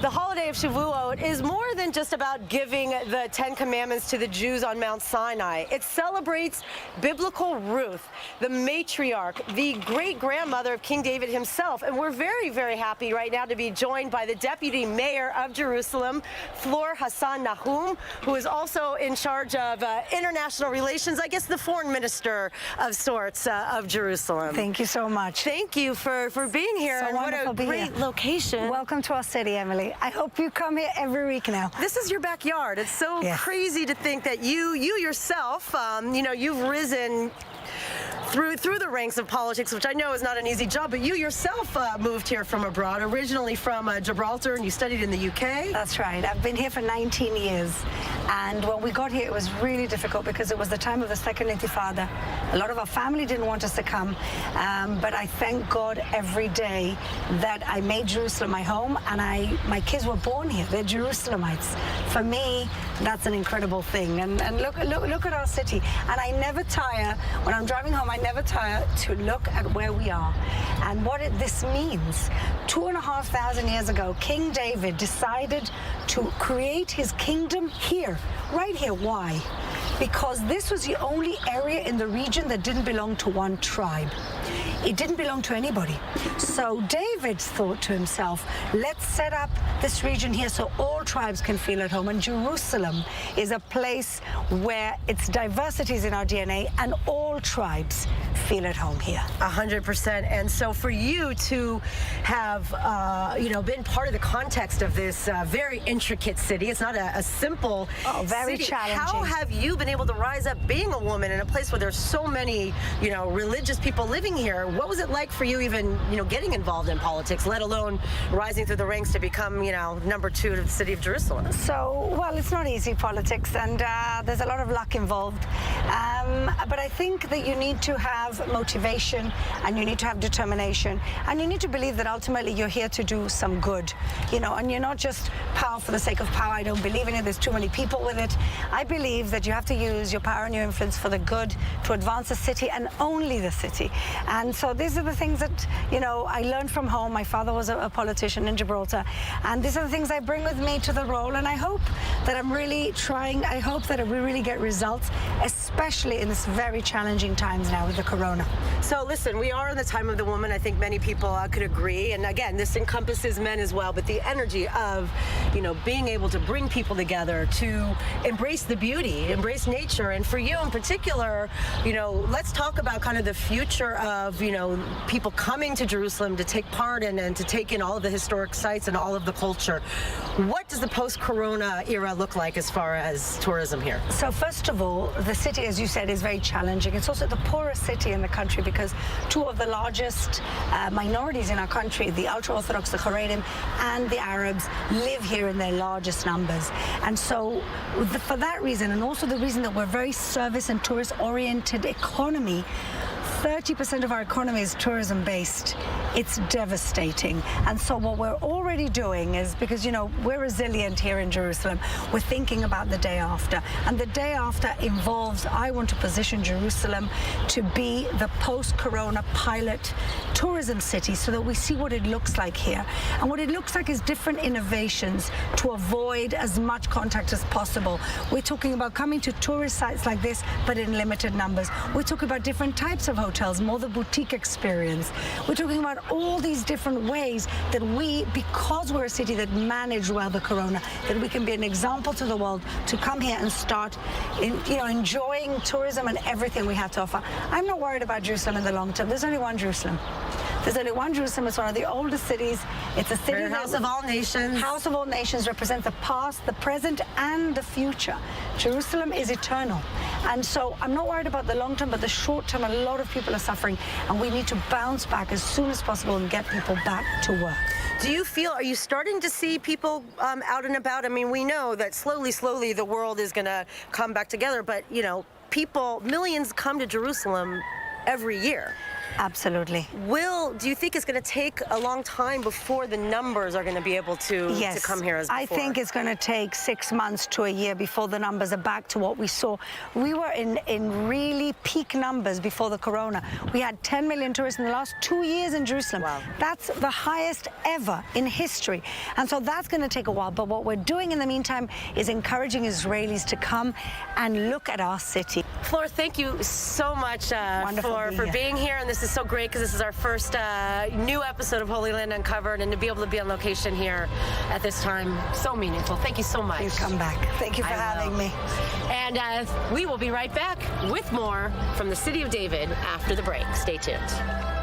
The holiday of Shavuot is more than just about giving the Ten Commandments to the Jews on Mount Sinai. It celebrates biblical Ruth, the matriarch, the great-grandmother of King David himself. And we're very, very happy right now to be joined by the Deputy Mayor of Jerusalem, Fleur Hassan-Nahoum, who is also in charge of international relations, I guess the foreign minister of sorts of Jerusalem. Thank you so much. Thank you for being here. So and what a great location. Welcome to our city, Emily. I hope you come here every week now. This is your backyard. It's so crazy to think that you yourself, you've risen through the ranks of politics, which I know is not an easy job, but you yourself moved here from abroad, originally from Gibraltar, and you studied in the UK? That's right. I've been here for 19 years. And when we got here, it was really difficult because it was the time of the Second Intifada. A lot of our family didn't want us to come, but I thank God every day that I made Jerusalem my home, and my kids were born here. They're Jerusalemites. For me, that's an incredible thing. And look at our city. And I never tire, when I'm driving home, I never tire to look at where we are and what this means. 2,500 years ago, King David decided to create his kingdom here, right here. Why? Because this was the only area in the region that didn't belong to one tribe. It didn't belong to anybody. So David thought to himself, let's set up this region here so all tribes can feel at home. And Jerusalem is a place where its diversity is in our DNA and all tribes feel at home here. 100%. And so for you to have, been part of the context of this very intricate city, it's not a simple very city. challenging. How have you been able to rise up being a woman in a place where there's so many, religious people living here? What was it like for you even, getting involved in politics, let alone rising through the ranks to become, number 2 to the city of Jerusalem? So, well, it's not easy, politics, and there's a lot of luck involved. But I think that you need to have motivation, and you need to have determination, and you need to believe that ultimately you're here to do some good, and you're not just power for the sake of power. I don't believe in it. There's too many people with it. I believe that you have to use your power and your influence for the good, to advance the city and only the city. And so these are the things that, I learned from home. My father was a politician in Gibraltar, and these are the things I bring with me to the role, and I hope that I'm really trying. I hope that we really get results, especially in this very challenging times now with the corona. So listen, we are in the time of the woman. I think many people could agree, and again, this encompasses men as well, but the energy of, being able to bring people together, to embrace the beauty, embrace nature, and for you in particular, let's talk about kind of the future of, people coming to Jerusalem to take part in and to take in all of the historic sites and all of the culture. What does the post-corona era look like as far as tourism here? So first of all, the city, as you said, is very challenging. It's also the poorest city in the country because 2 of the largest minorities in our country, the ultra-Orthodox, the Haredim, and the Arabs, live here in their largest numbers. And so for that reason, and also the reason that we're a very service and tourist-oriented economy, 30% of our economy is tourism-based. It's devastating. And so what we're already doing is, because, we're resilient here in Jerusalem, we're thinking about the day after. And the day after involves, I want to position Jerusalem to be the post-corona pilot tourism city so that we see what it looks like here. And what it looks like is different innovations to avoid as much contact as possible. We're talking about coming to tourist sites like this, but in limited numbers. We're talking about different types of hotels, more the boutique experience. We're talking about all these different ways that we, because we're a city that managed well the corona, that we can be an example to the world to come here and start, enjoying tourism and everything we have to offer. I'm not worried about Jerusalem in the long term. There's only one Jerusalem. There's only one Jerusalem. It's one of the oldest cities. It's a city House of all nations. House of all nations represents the past, the present, and the future. Jerusalem is eternal. And so I'm not worried about the long term, but the short term, a lot of people are suffering, and we need to bounce back as soon as possible and get people back to work. Do you feel, are you starting to see people out and about? I mean, we know that slowly the world is going to come back together, but, millions come to Jerusalem every year. Absolutely. Do you think it's going to take a long time before the numbers are going to be able to come here as before? I think it's going to take 6 months to a year before the numbers are back to what we saw. We were in really peak numbers before the corona. We had 10 million tourists in the last 2 years in Jerusalem. Wow. That's the highest ever in history. And so that's going to take a while. But what we're doing in the meantime is encouraging Israelis to come and look at our city. Fleur, thank you so much for being here. And this is so great because this is our first new episode of Holy Land Uncovered, and to be able to be on location here at this time, so meaningful. Thank you so much. Please come back. Thank you for having me. And we will be right back with more from the City of David after the break. Stay tuned.